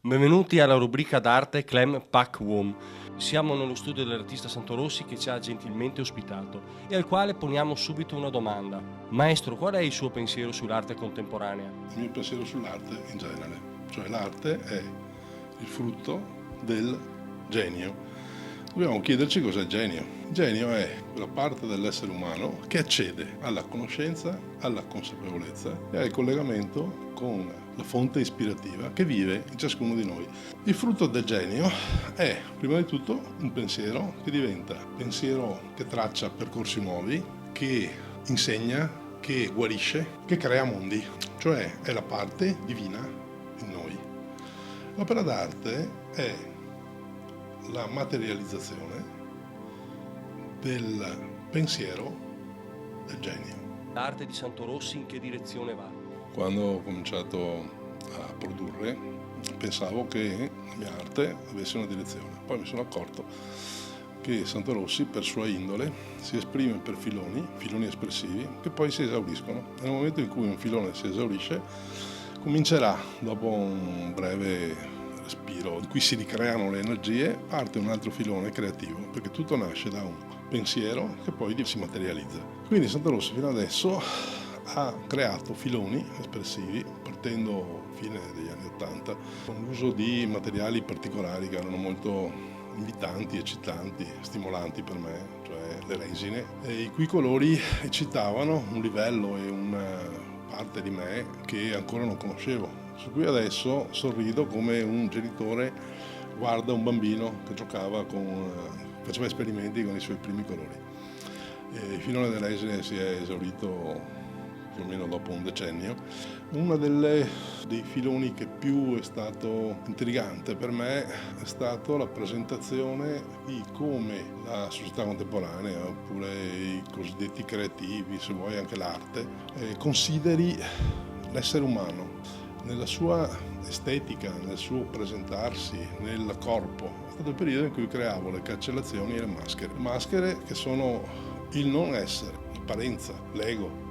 Benvenuti alla rubrica d'arte Clem Pak Wom. Siamo nello studio dell'artista Santorossi che ci ha gentilmente ospitato e al quale poniamo subito una domanda. Maestro, qual è il suo pensiero sull'arte contemporanea? Il mio pensiero sull'arte in genere, cioè l'arte è il frutto del genio. Dobbiamo chiederci cos'è il genio. Il genio è quella parte dell'essere umano che accede alla conoscenza, alla consapevolezza e al collegamento con la fonte ispirativa che vive in ciascuno di noi. Il frutto del genio è, prima di tutto, un pensiero che diventa pensiero che traccia percorsi nuovi, che insegna, che guarisce, che crea mondi, cioè è la parte divina in noi. L'opera d'arte è la materializzazione del pensiero del genio. L'arte di Santorossi in che direzione va? Quando ho cominciato a produrre pensavo che la mia arte avesse una direzione, poi mi sono accorto che Santorossi per sua indole si esprime per filoni espressivi che poi si esauriscono. Nel momento in cui un filone si esaurisce comincerà, dopo un breve respiro in cui si ricreano le energie, parte un altro filone creativo, perché tutto nasce da un pensiero che poi si materializza. Quindi Santorossi fino adesso ha creato filoni espressivi partendo fine degli anni '80 con l'uso di materiali particolari che erano molto invitanti, eccitanti, stimolanti per me, cioè le resine, i cui colori eccitavano un livello e una parte di me che ancora non conoscevo, su cui adesso sorrido come un genitore guarda un bambino che faceva esperimenti con i suoi primi colori. Il filone delle resine si è esaurito più o meno dopo un decennio. Uno dei filoni che più è stato intrigante per me è stato la presentazione di come la società contemporanea, oppure i cosiddetti creativi, se vuoi anche l'arte, consideri l'essere umano nella sua estetica, nel suo presentarsi, nel corpo. È stato il periodo in cui creavo le cancellazioni e le maschere. Maschere che sono il non essere, l'apparenza, l'ego.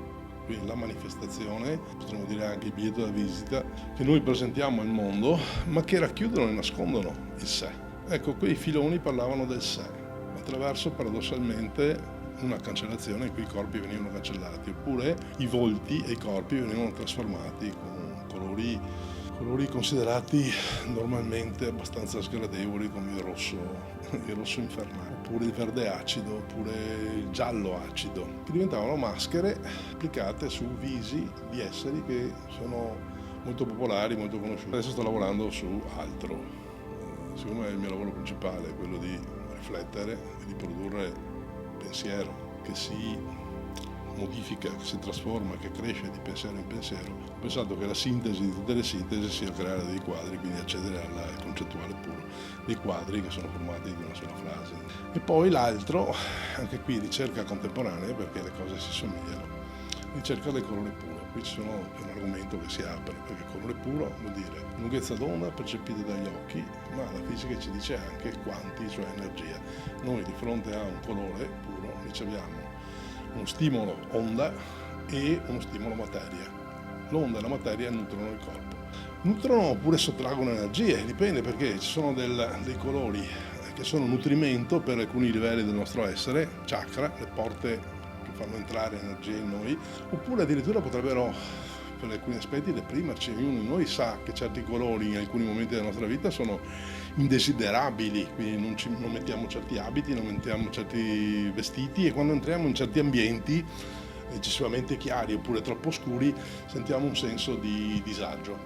Quindi la manifestazione, potremmo dire anche il biglietto da visita, che noi presentiamo al mondo, ma che racchiudono e nascondono il sé. Ecco, quei filoni parlavano del sé, attraverso paradossalmente una cancellazione in cui i corpi venivano cancellati, oppure i volti e i corpi venivano trasformati con colori considerati normalmente abbastanza sgradevoli, come il rosso infernale, oppure il verde acido, oppure il giallo acido, che diventavano maschere applicate su visi di esseri che sono molto popolari, molto conosciuti. Adesso sto lavorando su altro. Secondo me il mio lavoro principale è quello di riflettere e di produrre pensiero che si modifica, che si trasforma, che cresce di pensiero in pensiero. Ho pensato che la sintesi di tutte le sintesi sia creare dei quadri, quindi accedere al concettuale puro, dei quadri che sono formati di una sola frase. E poi l'altro, anche qui ricerca contemporanea, perché le cose si somigliano, ricerca del colore puro. Qui è un argomento che si apre, perché il colore puro vuol dire lunghezza d'onda percepita dagli occhi, ma la fisica ci dice anche quanti, cioè energia. Noi di fronte a un colore puro riceviamo uno stimolo onda e uno stimolo materia. L'onda e la materia nutrono il corpo. Nutrono oppure sottraggono energie, dipende, perché ci sono dei colori che sono nutrimento per alcuni livelli del nostro essere, chakra, le porte che fanno entrare energie in noi, oppure addirittura potrebbero per alcuni aspetti deprimerci. Ognuno di noi sa che certi colori in alcuni momenti della nostra vita sono indesiderabili, quindi non mettiamo certi abiti, non mettiamo certi vestiti, e quando entriamo in certi ambienti eccessivamente chiari oppure troppo scuri sentiamo un senso di disagio.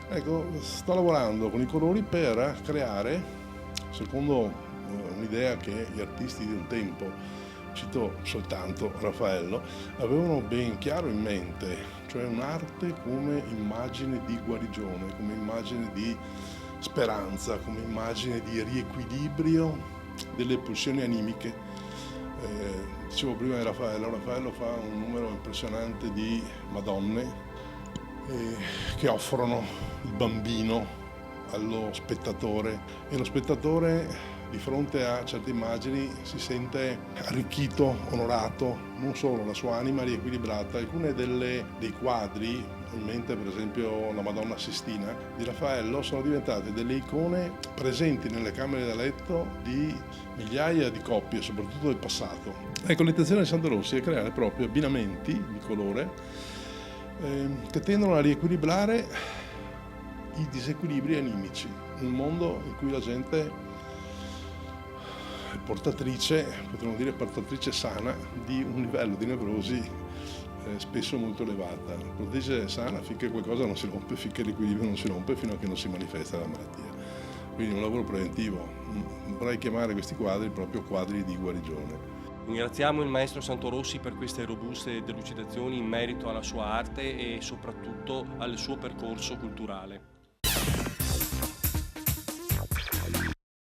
Ecco, sto lavorando con i colori per creare, secondo un'idea che gli artisti di un tempo, cito soltanto Raffaello, avevano ben chiaro in mente, cioè un'arte come immagine di guarigione, come immagine di speranza, come immagine di riequilibrio delle pulsioni animiche. Dicevo prima di Raffaello fa un numero impressionante di Madonne che offrono il bambino allo spettatore, e lo spettatore di fronte a certe immagini si sente arricchito, onorato, non solo la sua anima riequilibrata. Alcune dei quadri in mente per esempio la Madonna Sistina di Raffaello, sono diventate delle icone presenti nelle camere da letto di migliaia di coppie, soprattutto del passato. Ecco, l'intenzione di Santorossi è creare proprio abbinamenti di colore che tendono a riequilibrare i disequilibri animici, un mondo in cui la gente è portatrice, potremmo dire portatrice sana, di un livello di nevrosi spesso molto elevata. Portatrice sana finché qualcosa non si rompe, finché l'equilibrio non si rompe, fino a che non si manifesta la malattia. Quindi un lavoro preventivo. Vorrei chiamare questi quadri proprio quadri di guarigione. Ringraziamo il maestro Santorossi per queste robuste delucidazioni in merito alla sua arte e soprattutto al suo percorso culturale.